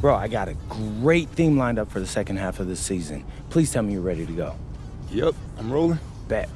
Bro, I got a great theme lined up for the second half of the season. Please tell me you're ready to go. Yep, I'm rolling. Bet.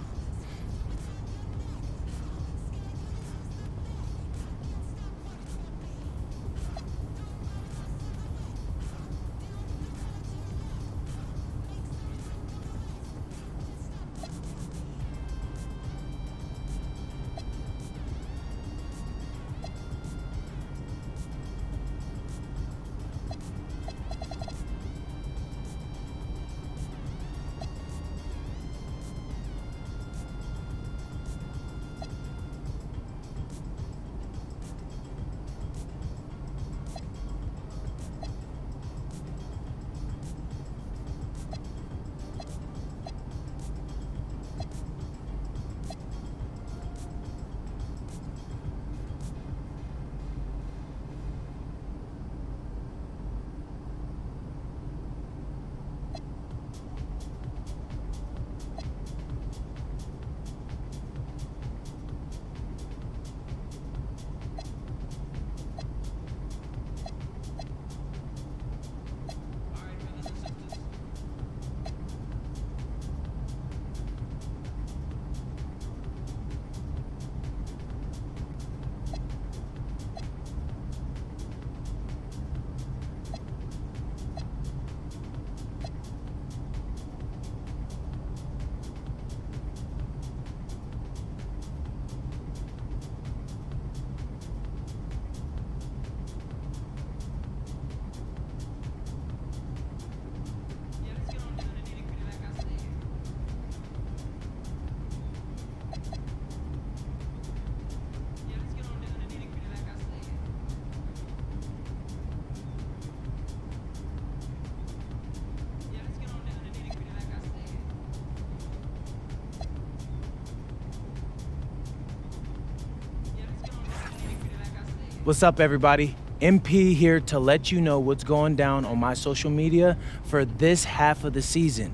What's up, everybody? MP here to let you know what's going down on my social media for this half of the season.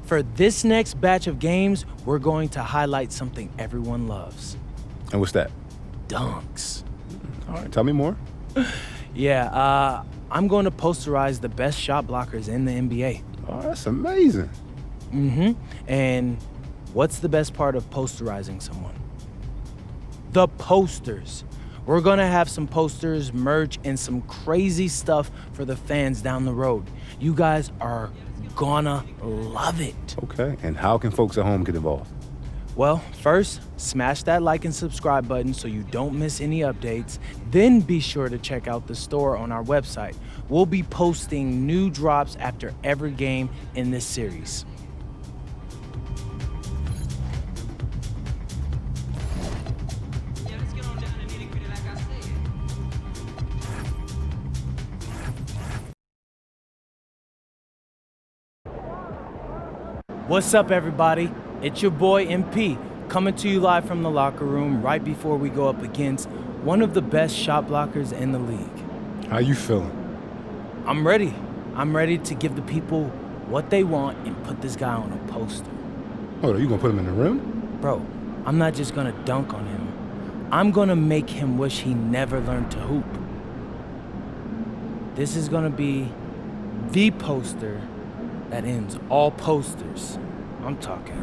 For this next batch of games, we're going to highlight something everyone loves. And what's that? Dunks. All right, tell me more. Yeah, I'm going to posterize the best shot blockers in the NBA. Oh, that's amazing. And what's the best part of posterizing someone? The posters. We're gonna have some posters, merch, and some crazy stuff for the fans down the road. You guys are gonna love it. Okay, and how can folks at home get involved? Well, first, smash that like and subscribe button so you don't miss any updates. Then be sure to check out the store on our website. We'll be posting new drops after every game in this series. What's up, everybody? It's your boy MP, coming to you live from the locker room right before we go up against one of the best shot blockers in the league. How you feeling? I'm ready. I'm ready to give the people what they want and put this guy on a poster. Oh, you gonna put him in the rim? Bro, I'm not just gonna dunk on him. I'm gonna make him wish he never learned to hoop. This is gonna be the poster that ends all posters. I'm talking,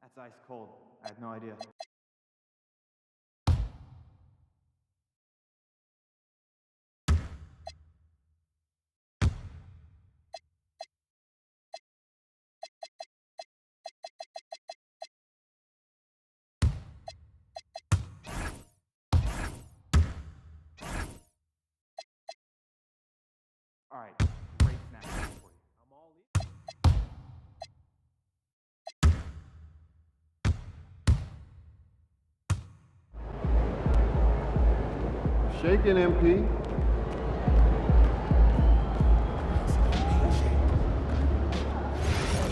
That's ice cold. I had no idea. All right, great snack for you. Shaking, MP.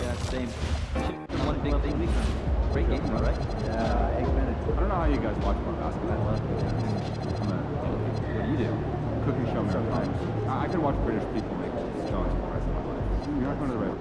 Yeah, same. One big thing. Great game, all right? Yeah, 8 minutes. I don't know how you guys watch more basketball. I love What do you do? Cooking show sometimes. I could watch British people make scones for the rest of my life. You're not going to the right.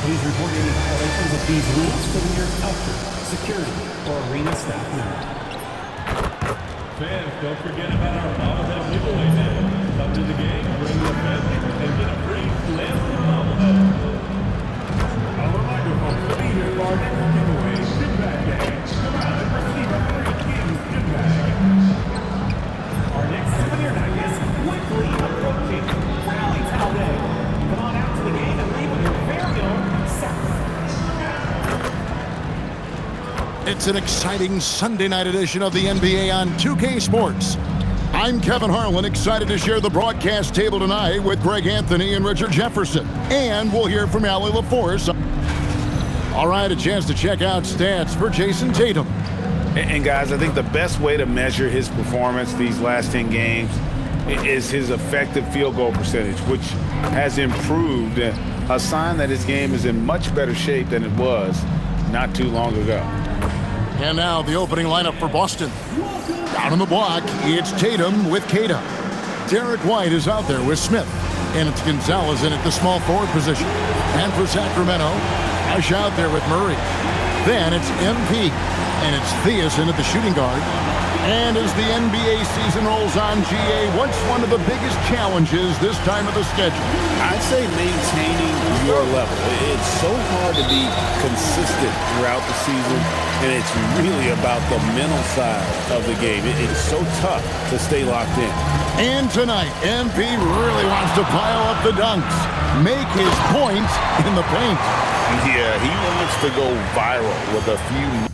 Please report any violations of these rules to the nearest usher, security, or arena staff member. Fans, don't forget about our bobblehead giveaway now. Come to the game, bring your family, and get a free Lansing bobblehead. A reminder, folks, to be here for our next giveaway, Gym Bag Day. Come out and receive a free King's Gym Bag. Our next souvenir night is quickly approaching. Rally Towel Day. Come on out to the game and leave with your very own sacrifice. It's an exciting Sunday night edition of the NBA on 2K Sports. I'm Kevin Harlan, excited to share the broadcast table tonight with Greg Anthony and Richard Jefferson. And we'll hear from Allie LaForce. All right, a chance to check out stats for Jason Tatum. And guys, I think the best way to measure his performance these last 10 games is his effective field goal percentage, which has improved, a sign that his game is in much better shape than it was not too long ago. And now the opening lineup for Boston. Down on the block, it's Tatum with Queta. Derek White is out there with Smith. And it's Gonzalez in at the small forward position. And for Sacramento, Ash out there with Murray. Then it's MP. And it's Theus in at the shooting guard. And as the NBA season rolls on, GA, what's one of the biggest challenges this time of the schedule? I'd say maintaining your level. It's so hard to be consistent throughout the season, and it's really about the mental side of the game. It's so tough to stay locked in. And tonight, MP really wants to pile up the dunks, make his points in the paint. Yeah, he wants to go viral with a few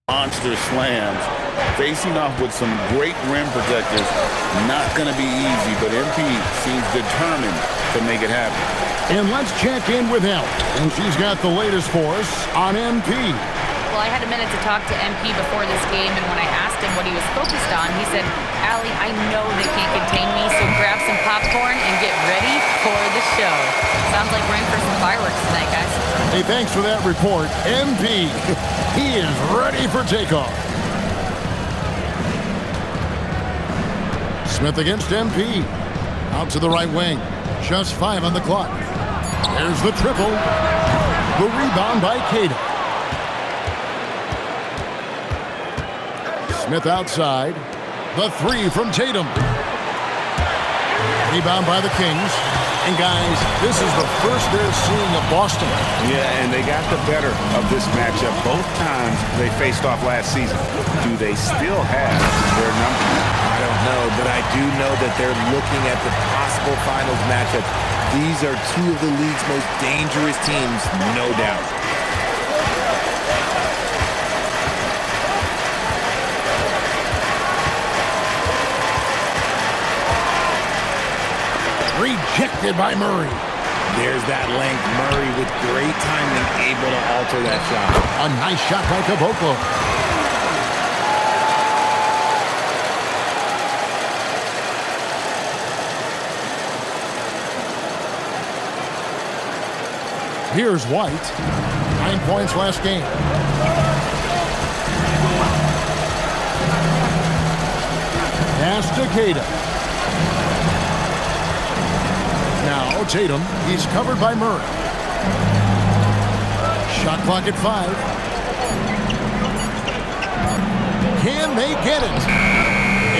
monster slams, facing off with some great rim protectors. Not going to be easy, but MP seems determined to make it happen. And let's check in with Al, and she's got the latest for us on MP. Well, I had a minute to talk to MP before this game, and when I asked him what he was focused on, he said, Allie, I know they can't contain me, so grab some popcorn and get ready for the show. Sounds like we're in for some fireworks tonight, guys. Hey, thanks for that report. MP, he is ready for takeoff. Smith against MP. Out to the right wing. Just 5 on the clock. There's the triple. The rebound by Queta. Smith outside. The 3 from Tatum. Rebound by the Kings. And guys, this is the first they're seeing of Boston. Yeah, and they got the better of this matchup both times they faced off last season. Do they still have their number? I don't know, but I do know that they're looking at the possible finals matchup. These are two of the league's most dangerous teams, no doubt. Rejected by Murray. There's that length. Murray with great timing, able to alter that shot. A nice shot by Caboclo. Here's White. points last game. Pass to Queta. Now Tatum. He's covered by Murray. Shot clock at 5. Can they get it?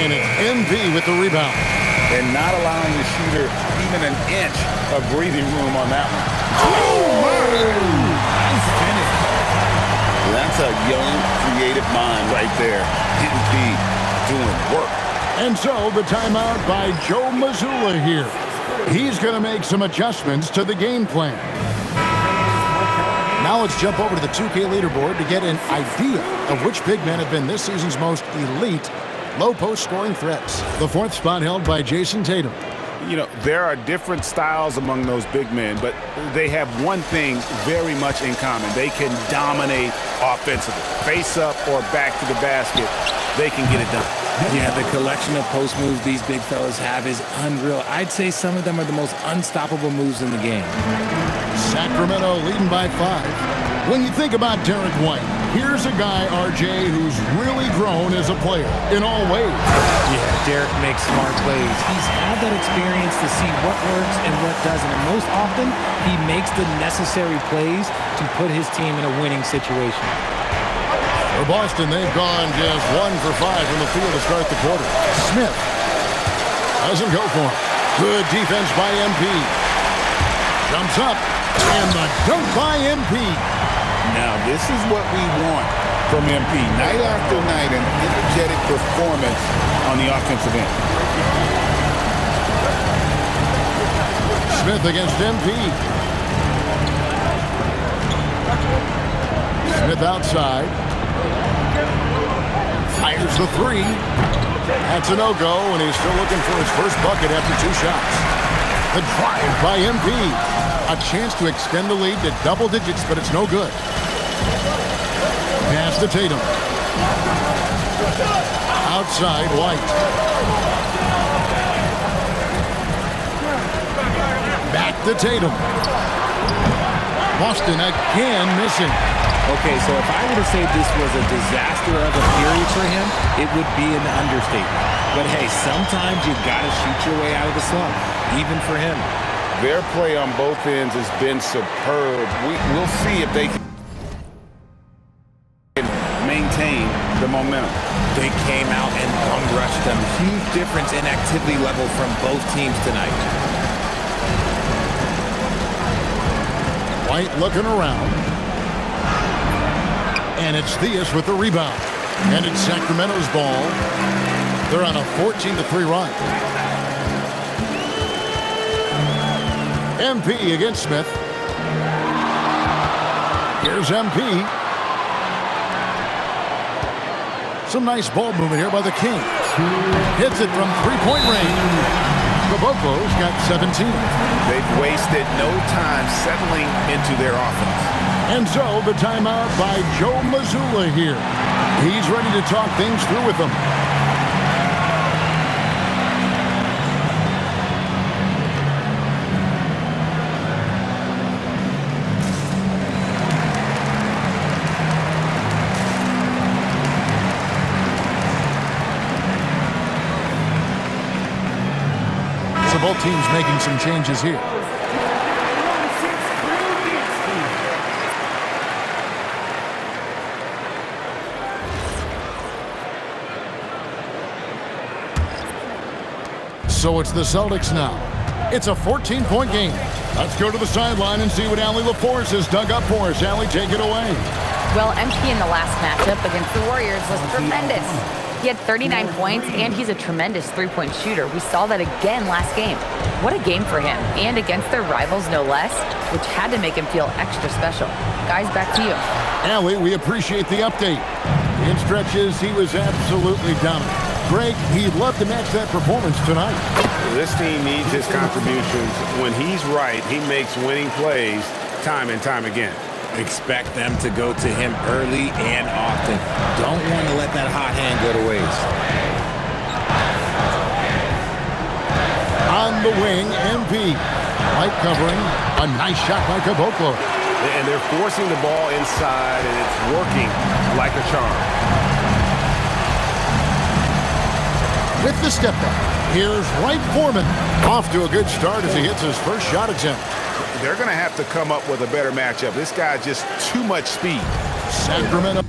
And it's MV with the rebound. And not allowing the shooter even an inch of breathing room on that one. Nice finish. That's a young, creative mind right there. MV doing work. And so the timeout by Joe Mazzulla here. He's going to make some adjustments to the game plan. Now let's jump over to the 2K leaderboard to get an idea of which big men have been this season's most elite low-post scoring threats. The 4th spot held by Jason Tatum. You know, there are different styles among those big men, but they have one thing very much in common. They can dominate offensively. Face up or back to the basket, they can get it done. Yeah, the collection of post moves these big fellas have is unreal. I'd say some of them are the most unstoppable moves in the game. Sacramento leading by 5. When you think about Derek White, here's a guy, RJ, who's really grown as a player in all ways. Yeah, Derek makes smart plays. He's had that experience to see what works and what doesn't. And most often, he makes the necessary plays to put his team in a winning situation. For Boston, they've gone just 1 for 5 from the field to start the quarter. Smith doesn't go for him. Good defense by MP. Jumps up, and the dunk by MP. Now, this is what we want from MP. Night after night, an energetic performance on the offensive end. Smith against MP. Smith outside. Fires the 3. That's a no-go, and he's still looking for his first bucket after 2 shots. The drive by MP. A chance to extend the lead to double digits, but it's no good. Pass to Tatum. Outside, White. Back to Tatum. Boston again missing. Okay, so if I were to say this was a disaster of a period for him, it would be an understatement. But hey, sometimes you gotta shoot your way out of the slump, even for him. Their play on both ends has been superb. We'll see if they can maintain the momentum. They came out and bum-rushed them. Huge difference in activity level from both teams tonight. White looking around. And it's Theus with the rebound. And it's Sacramento's ball. They're on a 14-3 run. MP against Smith. Here's MP. Some nice ball movement here by the Kings. Hits it from three-point range. Caboclo's got 17. They've wasted no time settling into their offense. And so the timeout by Joe Mazzulla here. He's ready to talk things through with them. So both teams making some changes here. So it's the Celtics now. It's a 14-point game. Let's go to the sideline and see what Allie LaForce has dug up for us. Allie, take it away. Well, MP in the last matchup against the Warriors was tremendous. He had 39 points, and he's a tremendous three-point shooter. We saw that again last game. What a game for him, and against their rivals, no less, which had to make him feel extra special. Guys, back to you. Allie, we appreciate the update. In stretches, he was absolutely dominant. Greg, he'd love to match that performance tonight. This team needs his contributions. When he's right, he makes winning plays time and time again. Expect them to go to him early and often. Don't want to let that hot hand go to waste. On the wing, MP. Light covering. A nice shot by Caboclo. And they're forcing the ball inside, and it's working like a charm. With the step back, here's Wright Foreman. Off to a good start as he hits his first shot attempt. They're going to have to come up with a better matchup. This guy's just too much speed. Sacramento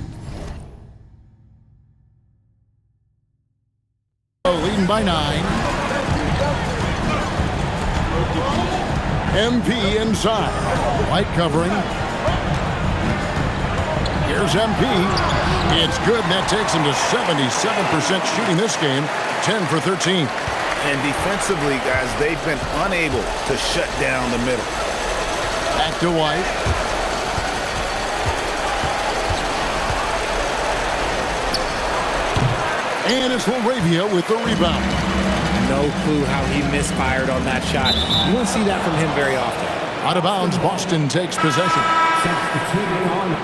leading by 9. MP inside. White covering. Here's MP. It's good, and that takes him to 77% shooting this game. 10 for 13. And defensively, guys, they've been unable to shut down the middle. Back to White. And it's LaRavia with the rebound. No clue how he misfired on that shot. You won't see that from him very often. Out of bounds, Boston takes possession. Substituting on.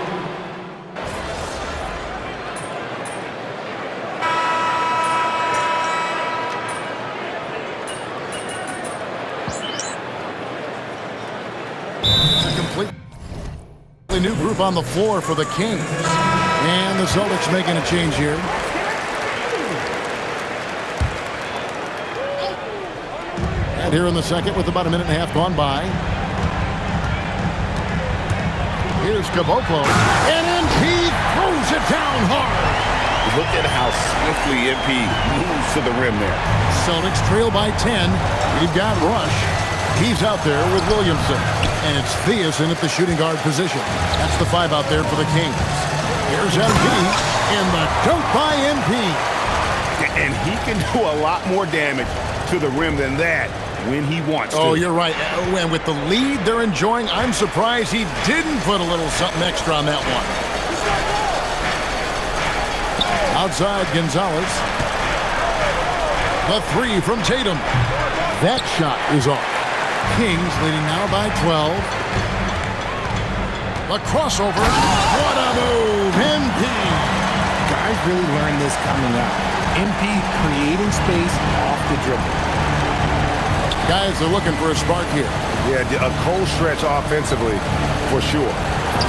It's a completely new group on the floor for the Kings. And the Celtics making a change here. And here in the second with about a minute and a half gone by. Here's Caboclo. And MP throws it down hard. Look at how swiftly MP moves to the rim there. Celtics trail by 10. We've got Rush. He's out there with Williamson. And it's Thiessen at the shooting guard position. That's the 5 out there for the Kings. Here's MP. And the dunk by MP. And he can do a lot more damage to the rim than that when he wants to. Oh, you're right. And with the lead they're enjoying, I'm surprised he didn't put a little something extra on that one. Outside Gonzalez. The 3 from Tatum. That shot is off. Kings leading now by 12. The crossover. What a move. MP. Guys really learned this coming up. MP creating space off the dribble. Guys are looking for a spark here. Yeah, a cold stretch offensively for sure.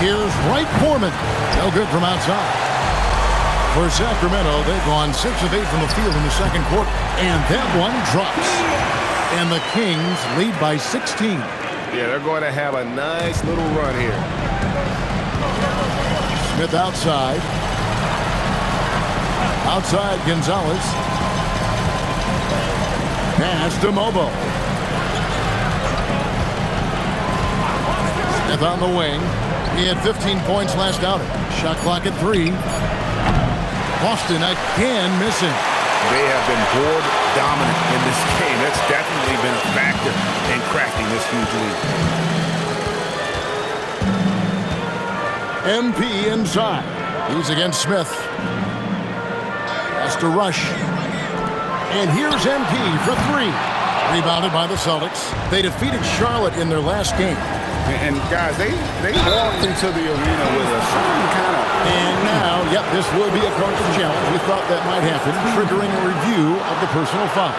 Here's Wright Foreman. No good from outside. For Sacramento, they've gone 6 of 8 from the field in the second quarter. And that one drops. And the Kings lead by 16. Yeah, they're going to have a nice little run here. Smith outside. Outside Gonzalez. Pass to Mobo. Smith on the wing. He had 15 points last outing. Shot clock at 3. Boston again missing. They have been board dominant in this game. That's definitely been a factor in cracking this huge lead. MP inside. He's against Smith. Has to Rush. And here's MP for 3. Rebounded by the Celtics. They defeated Charlotte in their last game. And guys, they walked into the arena with a certain kind of... And now, yep, this will be a coaching challenge. We thought that might happen, triggering a review of the personal foul.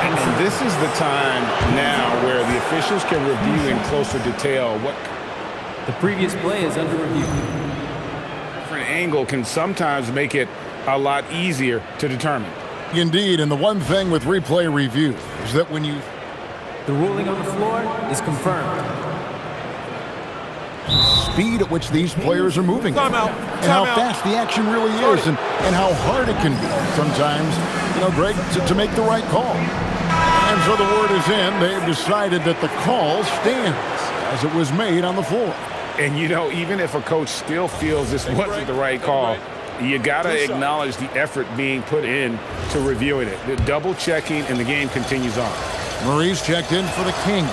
And this is the time now where the officials can review in closer detail what... The previous play is under review. Different angle can sometimes make it a lot easier to determine. Indeed, and the one thing with replay review is that when you... The ruling on the floor is confirmed. Speed at which these players are moving. And how fast the action really is and how hard it can be sometimes, Greg, to make the right call. And so the word is in. They've decided that the call stands as it was made on the floor. And, even if a coach still feels this wasn't the right call, you got to acknowledge the effort being put in to reviewing it. The double checking, and the game continues on. Murray's checked in for the Kings.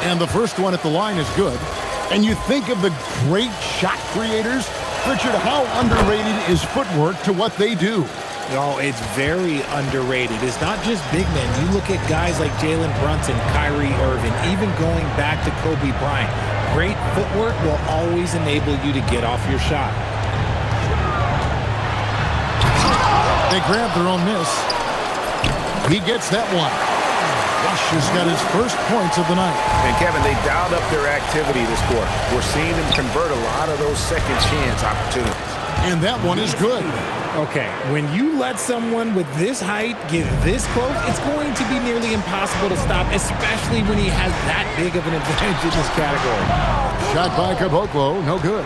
And the first one at the line is good. And you think of the great shot creators, Richard, how underrated is footwork to what they do? It's very underrated. It's not just big men. You look at guys like Jalen Brunson, Kyrie Irving, even going back to Kobe Bryant. Great footwork will always enable you to get off your shot. They grab their own miss. He gets that one. Rush has got his first points of the night. And Kevin, they dialed up their activity this quarter. We're seeing them convert a lot of those second chance opportunities. And that one is good. Okay, when you let someone with this height get this close, it's going to be nearly impossible to stop, especially when he has that big of an advantage in this category. Shot by Caboclo, no good.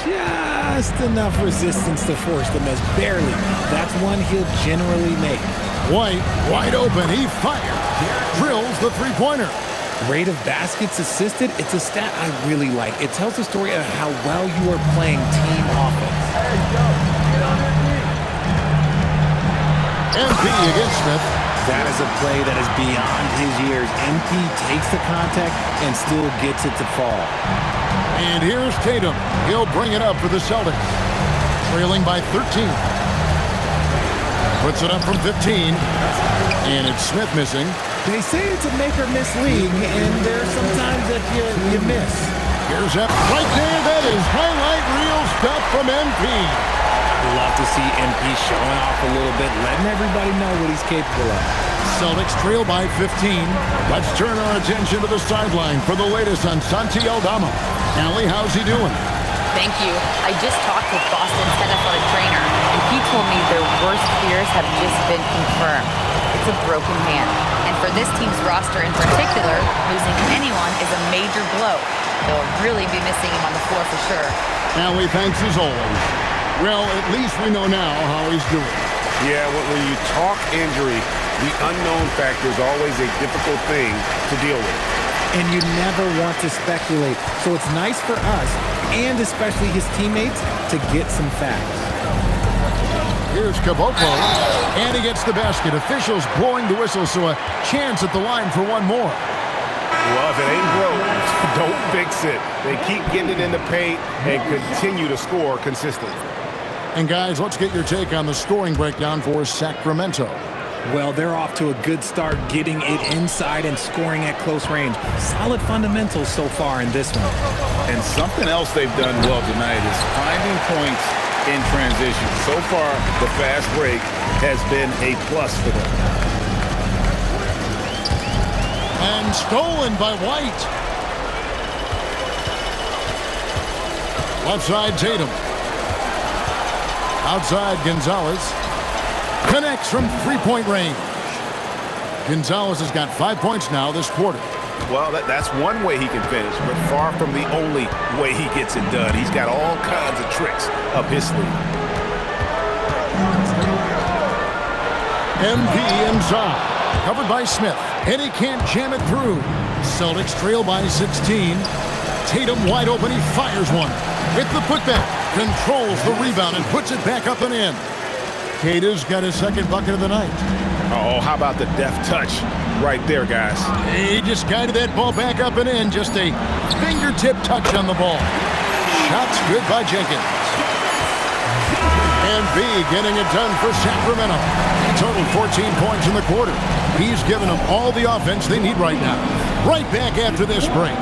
Just enough resistance to force the miss, barely. That's one he'll generally make. White, wide open, he fires. Drills the three-pointer. Rate of baskets assisted, it's a stat I really like. It tells the story of how well you are playing team offense. MP against Smith. That is a play that is beyond his years. MP takes the contact and still gets it to fall. And here's Tatum. He'll bring it up for the Celtics. Trailing by 13. Puts it up from 15. And it's Smith missing. They say it's a make-or-miss league, and there's sometimes that you miss. Here's up right there. That is highlight reel stuff from MP. Love to see MP showing off a little bit, letting everybody know what he's capable of. Celtics trail by 15. Let's turn our attention to the sideline for the latest on Santi Aldama. Allie, how's he doing? Thank you. I just talked with Boston's head athletic trainer, and he told me their worst fears have just been confirmed. It's a broken hand. And for this team's roster in particular, losing anyone is a major blow. They'll really be missing him on the floor for sure. Allie, thanks as always. Well, at least we know now how he's doing. Yeah, when you talk injury, the unknown factor is always a difficult thing to deal with. And you never want to speculate. So it's nice for us, and especially his teammates, to get some facts. Here's Caboclo, and he gets the basket. Officials blowing the whistle, so a chance at the line for one more. Well, if it ain't broke, don't fix it. They keep getting it in the paint and continue to score consistently. And guys, let's get your take on the scoring breakdown for Sacramento. Well, they're off to a good start getting it inside and scoring at close range. Solid fundamentals so far in this one. And something else they've done well tonight is finding points in transition. So far, the fast break has been a plus for them. And stolen by White. Left side, Tatum. Outside, Gonzalez. Connects from three-point range. Gonzalez has got 5 points now this quarter. Well, that's one way he can finish, but far from the only way he gets it done. He's got all kinds of tricks up his sleeve. MP inside. Covered by Smith. And he can't jam it through. Celtics trail by 16. Tatum wide open. He fires one. With the putback. Controls the rebound and puts it back up and in. Keita's got his second bucket of the night. Oh, how about the deft touch right there, guys? He just guided that ball back up and in. Just a fingertip touch on the ball. Shots good by Jenkins. And B getting it done for Sacramento. Total 14 points in the quarter. He's given them all the offense they need right now. Right back after this break.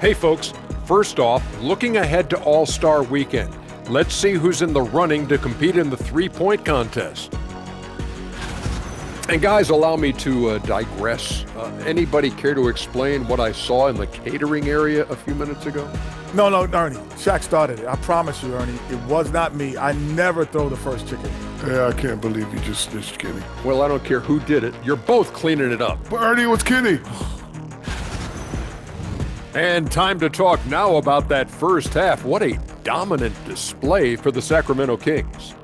Hey folks, first off, looking ahead to All-Star Weekend, let's see who's in the running to compete in the three-point contest. And guys, allow me to digress. Anybody care to explain what I saw in the catering area a few minutes ago? No, Ernie. Shaq started it. I promise you, Ernie. It was not me. I never throw the first chicken. Yeah, I can't believe you just snitched Kenny. Well, I don't care who did it. You're both cleaning it up. But Ernie, it was Kenny. And time to talk now about that first half. What a dominant display for the Sacramento Kings.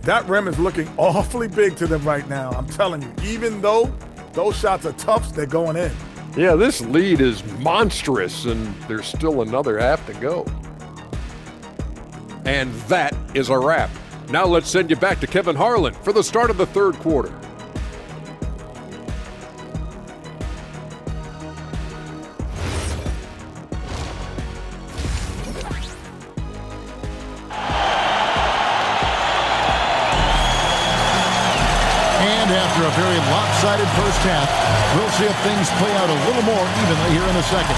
That rim is looking awfully big to them right now. I'm telling you, even though those shots are tough, they're going in. Yeah, this lead is monstrous, and there's still another half to go. And that is a wrap. Now let's send you back to Kevin Harlan for the start of the third quarter. And after a very lopsided first half, we'll see if things play out a little more evenly here in a second.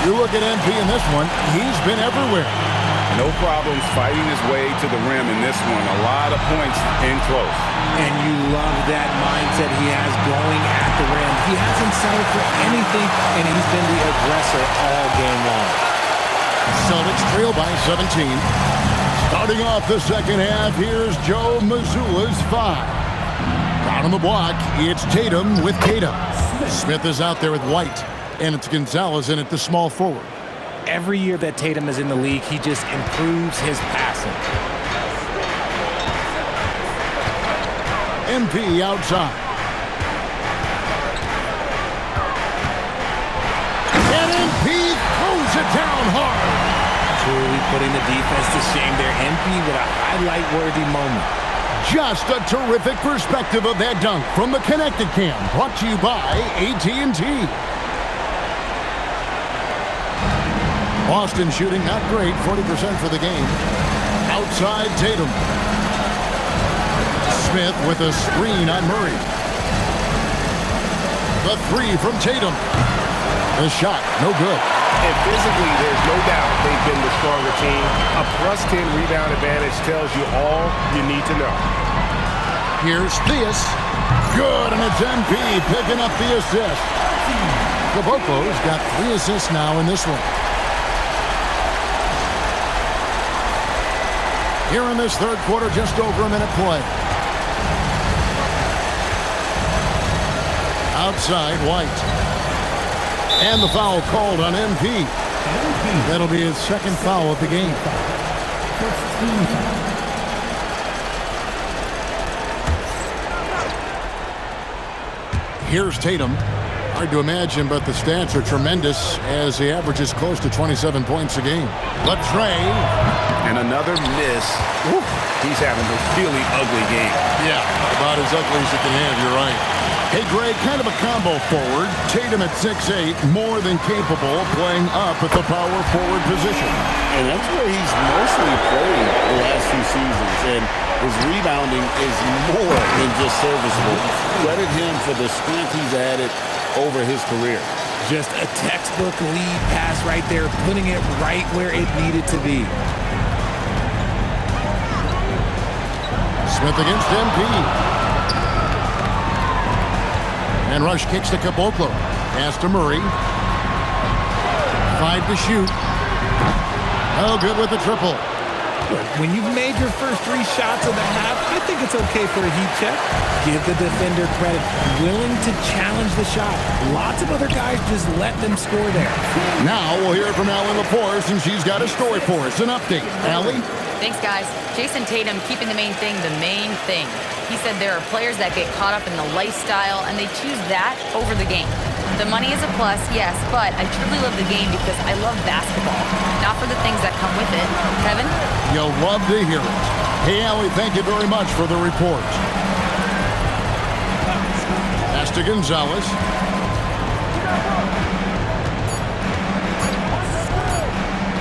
You look at MP in this one, he's been everywhere. No problems fighting his way to the rim in this one. A lot of points in close. And you love that mindset he has going at the rim. He hasn't settled for anything, and he's been the aggressor all game long. Celtics trail by 17. Starting off the second half, here's Joe Mazzulla's 5. Down on the block, it's Tatum with Keita. Smith is out there with White, and it's Gonzalez in at the small forward. Every year that Tatum is in the league, he just improves his passing. MP outside. And MP throws it down hard. Truly putting the defense to shame there. MP with a highlight-worthy moment. Just a terrific perspective of that dunk from the Connected Cam, brought to you by AT&T. Boston shooting not great, 40% for the game. Outside Tatum. Smith with a screen on Murray. The three from Tatum. The shot, no good. And physically, there's no doubt they've been the stronger team. A +10 rebound advantage tells you all you need to know. Here's Theus. Good, and it's MP picking up the assist. Caboclo's got 3 assists now in this one. Here in this third quarter, just over a minute play. Outside, White. And the foul called on MP. That'll be his second foul of the game. Here's Tatum. Hard to imagine, but the stats are tremendous as he averages close to 27 points a game. Latrey. And another miss. Ooh, he's having a really ugly game. Yeah, about as ugly as you can have, you're right. Hey, Greg, kind of a combo forward. Tatum at 6'8", more than capable of playing up at the power forward position. And that's where he's mostly played the last few seasons. And his rebounding is more than just serviceable. Credit him for the strength he's added over his career. Just a textbook lead pass right there, putting it right where it needed to be. Smith against MP. And Rush kicks to Caboclo. Pass to Murray. 5 to shoot. Oh, good with the triple. When you've made your first 3 shots of the half, I think it's okay for a heat check. Give the defender credit. Willing to challenge the shot. Lots of other guys just let them score there. Now we'll hear from Allie LaForce, and she's got a story for us. An update. Allie? Thanks, guys. Jason Tatum keeping the main thing the main thing. He said there are players that get caught up in the lifestyle, and they choose that over the game. The money is a plus, yes, but I truly love the game because I love basketball, not for the things that come with it. Kevin? You'll love to hear it. Hey, Allie, thank you very much for the report. Pass to Gonzalez.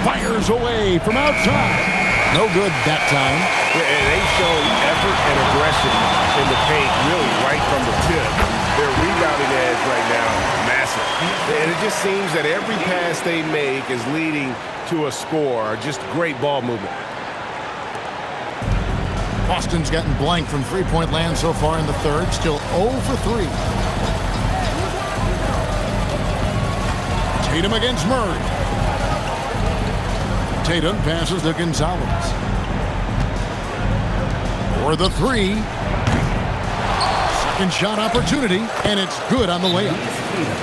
Fires away from outside. No good that time. And they show effort and aggression in the paint, really right from the tip. Their rebounding edge right now, massive. And it just seems that every pass they make is leading to a score. Just great ball movement. Boston's gotten blank from three-point land so far in the third. Still 0 for 3. Tatum against Murray. Tatum passes to Gonzalez. For the 3. Second shot opportunity, and it's good on the layup.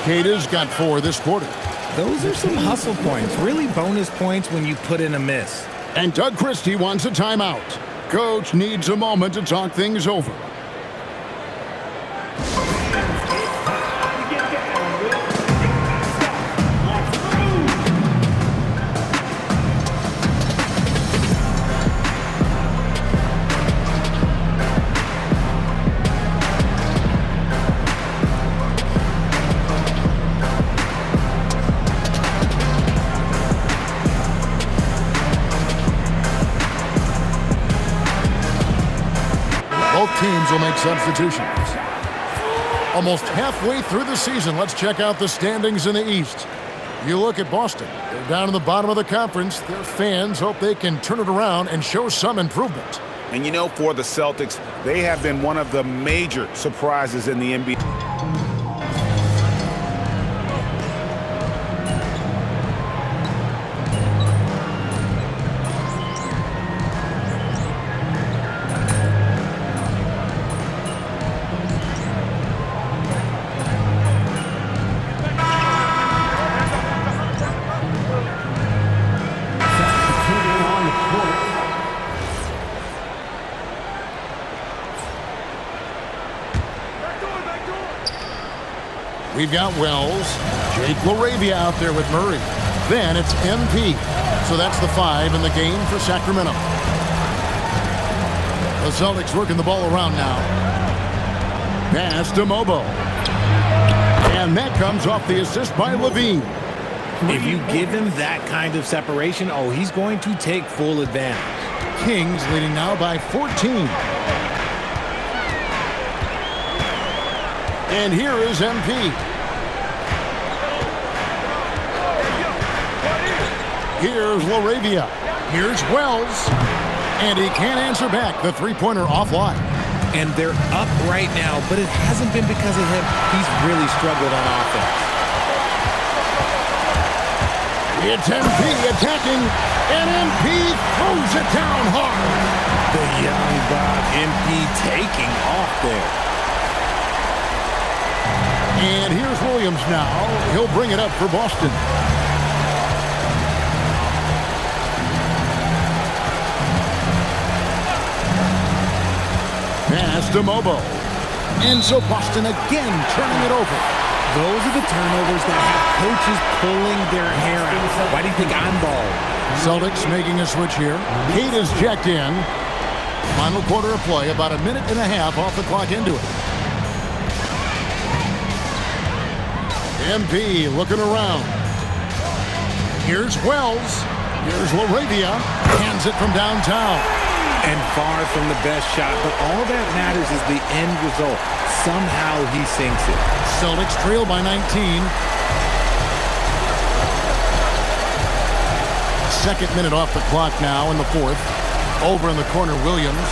Keita's got 4 this quarter. Those are some hustle points, really bonus points when you put in a miss. And Doug Christie wants a timeout. Coach needs a moment to talk things over. teams will make substitutions. Almost halfway through the season, let's check out the standings in the East. You look at Boston. They're down in the bottom of the conference. Their fans hope they can turn it around and show some improvement. And you know, for the Celtics, they have been one of the major surprises in the NBA. We've got Wells, Jake LaRavia out there with Murray. Then it's MP. So that's the 5 in the game for Sacramento. The Celtics working the ball around now. Pass to Mobo. And that comes off the assist by Levine. If you give him that kind of separation, oh, he's going to take full advantage. Kings leading now by 14. And here is MP. Here's LaRavia. Here's Wells. And he can't answer back. The three-pointer offline. And they're up right now, but it hasn't been because of him. He's really struggled on offense. It's MP attacking, and MP throws it down hard. The young Bob MP taking off there. And here's Williams now. He'll bring it up for Boston. Pass to Mobo. And so Boston again turning it over. Those are the turnovers that have coaches pulling their hair out. Why do you think I'm bald? Celtics making a switch here. Kate is checked in. Final quarter of play, about a minute and a half off the clock into it. MP looking around. Here's Wells. Here's LaRavia. Hands it from downtown. And far from the best shot, but all that matters is the end result. Somehow he sinks it. Celtics trail by 19. Second minute off the clock now in the fourth. Over in the corner, Williams.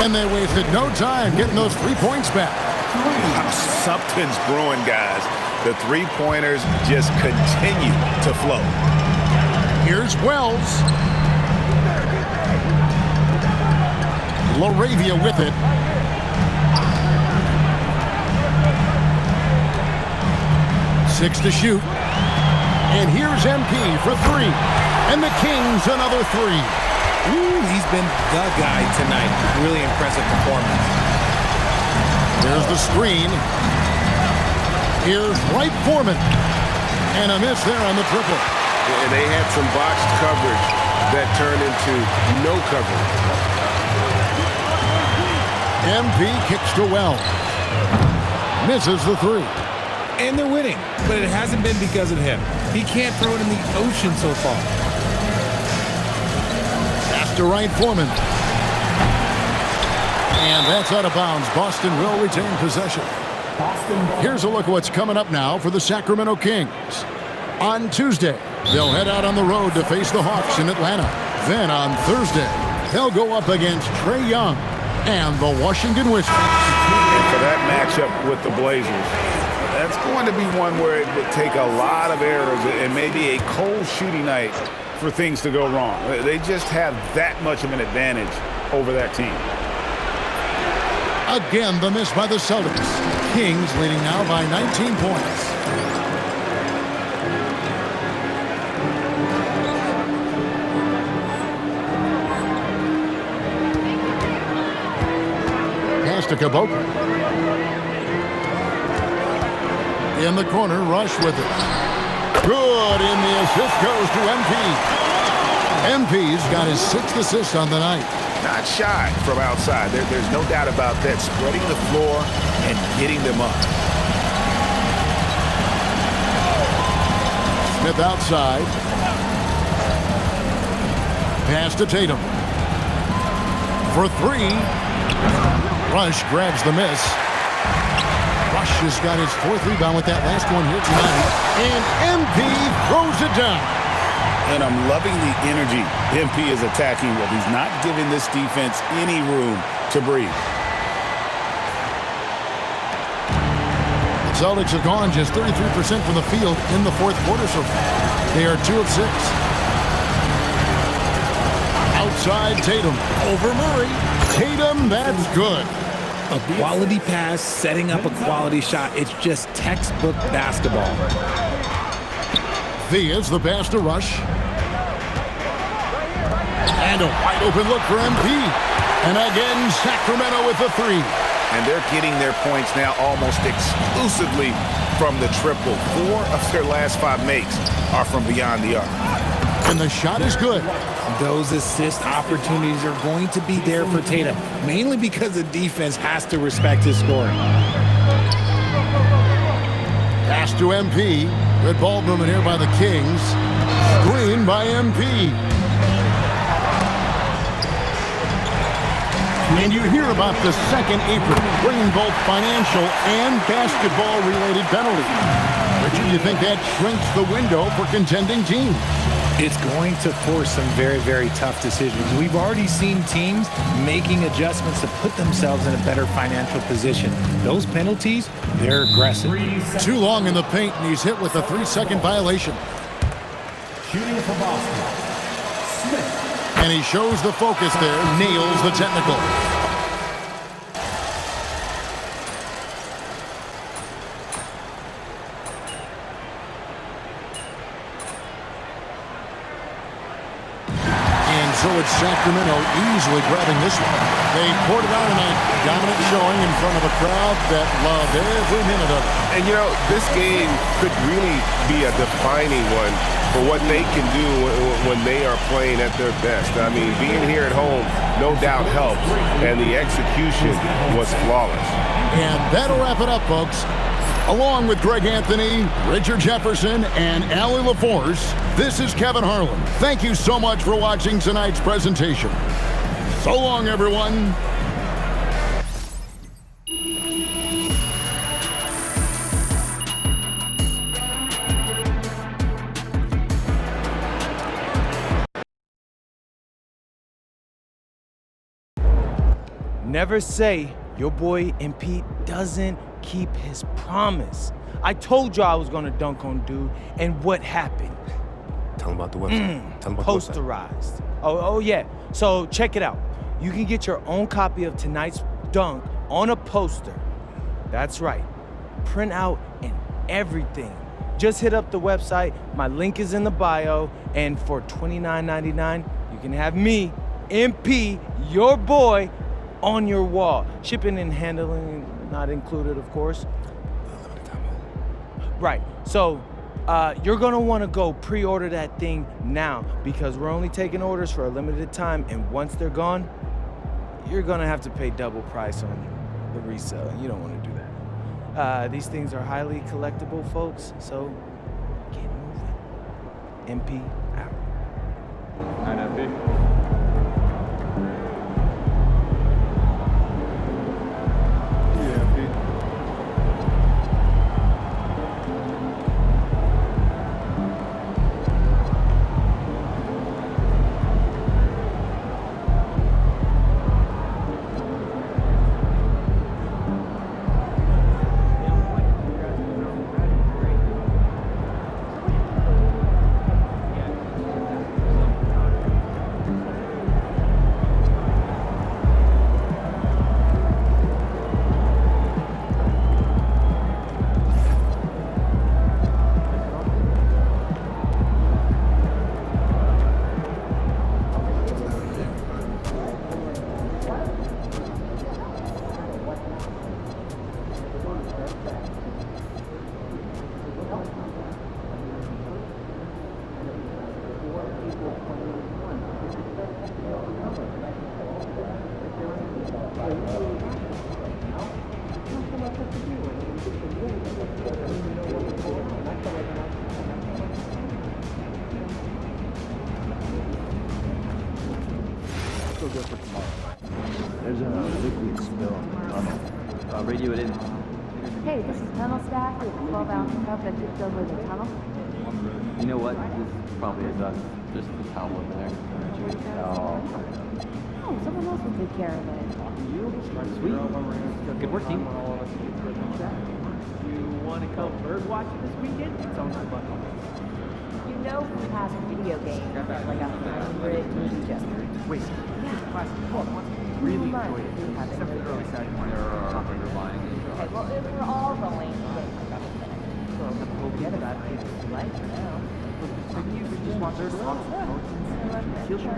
And they wasted no time getting those 3 points back. Something's brewing, guys. The three-pointers just continue to flow. Here's Wells. LaRavia with it. Six to shoot. And here's MP for 3. And the Kings another 3. Ooh, he's been the guy tonight. Really impressive performance. There's the screen. Here's Wright Foreman. And a miss there on the triple. And they had some boxed coverage that turned into no coverage. MP kicks to Wells. Misses the 3. And they're winning, but it hasn't been because of him. He can't throw it in the ocean so far. Pass to Wright Foreman. And that's out of bounds. Boston will retain possession. Here's a look at what's coming up now for the Sacramento Kings. On Tuesday, they'll head out on the road to face the Hawks in Atlanta. Then on Thursday, they'll go up against Trae Young and the Washington Wizards. And for that matchup with the Blazers, that's going to be one where it would take a lot of errors and maybe a cold shooting night for things to go wrong. They just have that much of an advantage over that team. Again, the miss by the Celtics. Kings leading now by 19 points. Pass to Caboclo. In the corner, Rush with it. Good, and the assist goes to MP. MP's got his 6th assist on the night. Not shy from outside. There's no doubt about that. Spreading the floor and getting them up. Smith outside. Pass to Tatum. For 3. Rush grabs the miss. Rush has got his 4th rebound with that last one here tonight. And MP throws it down. And I'm loving the energy MP is attacking with. He's not giving this defense any room to breathe. The Celtics have gone just 33% from the field in the 4th quarter so far. They are 2 of 6. Outside Tatum. Over Murray. Tatum, that's good. A quality pass, setting up a quality shot. It's just textbook basketball. Thea's the pass to Rush. And a wide open look for MP. And again, Sacramento with the 3. And they're getting their points now almost exclusively from the triple. 4 of their last 5 makes are from beyond the arc. And the shot is good. Those assist opportunities are going to be there for Tatum, mainly because the defense has to respect his scoring. Pass to MP. Good ball movement here by the Kings. Screen by MP. And you hear about the second apron, bringing both financial and basketball-related penalties. Richard, you think that shrinks the window for contending teams? It's going to force some very, very tough decisions. We've already seen teams making adjustments to put themselves in a better financial position. Those penalties, they're aggressive. Too long in the paint, and he's hit with a 3-second violation. Shooting for Boston, Smith. And he shows the focus there, nails the technical. So it's Sacramento easily grabbing this one. They poured it out in a dominant showing in front of a crowd that loved every minute of it. And, you know, this game could really be a defining one for what they can do when they are playing at their best. I mean, being here at home, no doubt helps, and the execution was flawless. And that'll wrap it up, folks. Along with Greg Anthony, Richard Jefferson, and Allie LaForce, this is Kevin Harlan. Thank you so much for watching tonight's presentation. So long, everyone. Never say your boy MP doesn't keep his promise. I told you I was gonna dunk on dude, and what happened? Tell him about the website. Tell him about Posterized. Oh yeah. So check it out. You can get your own copy of tonight's dunk on a poster. That's right. Print out and everything. Just hit up the website. My link is in the bio. And for $29.99, you can have me, MP, your boy, on your wall. Shipping and handling not included, of course. Right. So you're gonna want to go pre-order that thing now because we're only taking orders for a limited time, and once they're gone, you're gonna have to pay double price on the resale, and you don't want to do that. These things are highly collectible, folks, so get moving. MP out. And MP. Still good for tomorrow. There's a liquid spill on the Radio it in. Hey, this is Tunnel Staff with the 12-ounce cup that tipped over the tunnel. You know what? This probably is us. Just the towel over there. Oh. Oh, someone else will take care of it. Sweet. Good work, team. You want to come bird watching this weekend? It's on my bucket list. You know who has a video game like 100 ninja? Wait, really enjoyed it. Except for the early Saturday morning. Top underlying. Okay, well, if we're all going to get like a minute. Well, forget about it. It's light for now. So you could just watch their songs. Feel sure.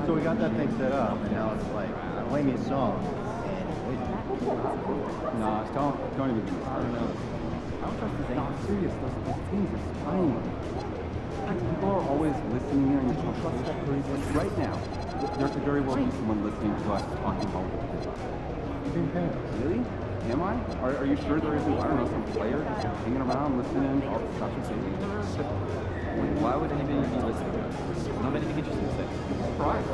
So we got that thing set up, and now it's like, play me a song. Nah, don't even do this. I don't know. I don't trust this. No, I'm serious. Those things are spying. People are always listening in on your trust that crazy. Like right now, there could very well be someone listening to us talking about Really? Am I? Are you sure there isn't, I don't know, some player just hanging around listening to all the stuff you're saying? Why would anybody be listening to us? Not anything interesting to say. Pride.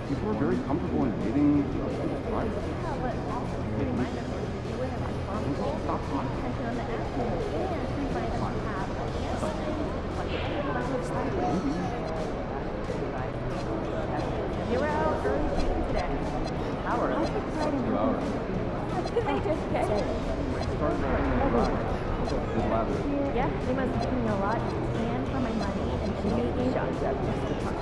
People are very comfortable invading other people's privacy. Stop talking. You were out early shooting today. Hours. I took pride in your hours. They just get it. Yeah, they must be doing a lot to stand for my money and she made me shots up just to talk.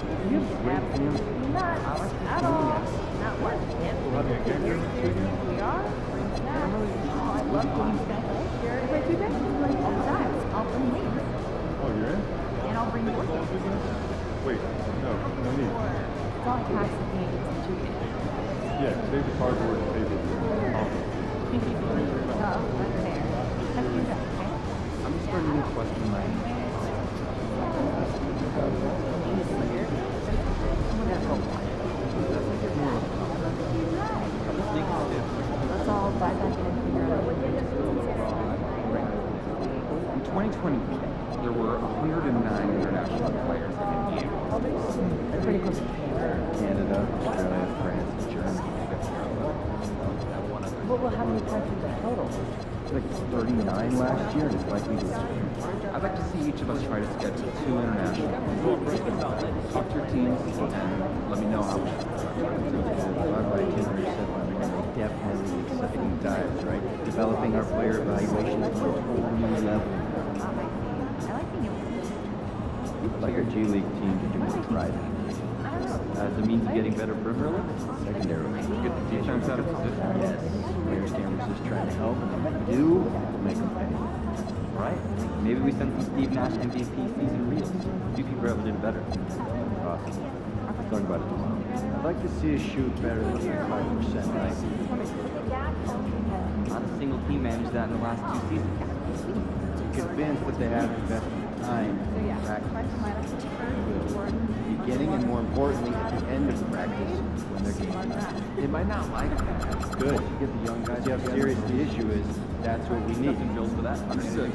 Not at all. Not one. We are. I love going to bed. Sure. If I do that, all the time. I'll bring these. Oh, you're in? And I'll bring more things. Wait, no need. It's all I packed the paintings and chicken. Yeah, save the cardboard and table. Oh, that's fair. Let's do that, okay? I'm just starting to question my... Let's all dive back in and figure out what In 2020, there were 109 international players in the game. That's pretty close to Canada, Australia, France, Germany. Well, how many countries in total? Like 39 last year, and it's likely to I'd like to see each of us try to schedule 2 international. Talk to your teams and let me know how we should. Definitely exciting times, right? Developing our player evaluation to a whole new level. I'd like our G League team to do it private. As a means of getting better perimeter? Secondarily. Get the defense out of position? Yes. Players can't resist trying to help, and if we do, we'll make them pay. Right. Maybe we send some Steve Nash MVP season reels. You can grab it in better. Awesome. We'll talk about it tomorrow. I'd like to see us shoot better than 5% tonight. Not a single team managed that in the last 2 seasons. Convinced that they have invested time in practice. Beginning and more importantly, at the end of practice when they're game. They might not like that. Good. You get the young guys. See how serious the issue is. That's what we need. Nothing built for that. Understood.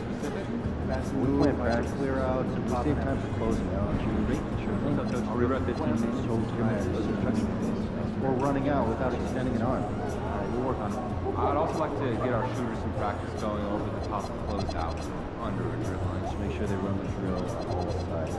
We plan practice clear out. We save time for closing out. Great. Sure. So, Coach, I'll rewrite 15 minutes. So tired. Or running out without extending an arm. We'll work on it. I'd also like to get our shooters some practice going over the top of closeout under a dribble. Just make sure they run the drill on both sides.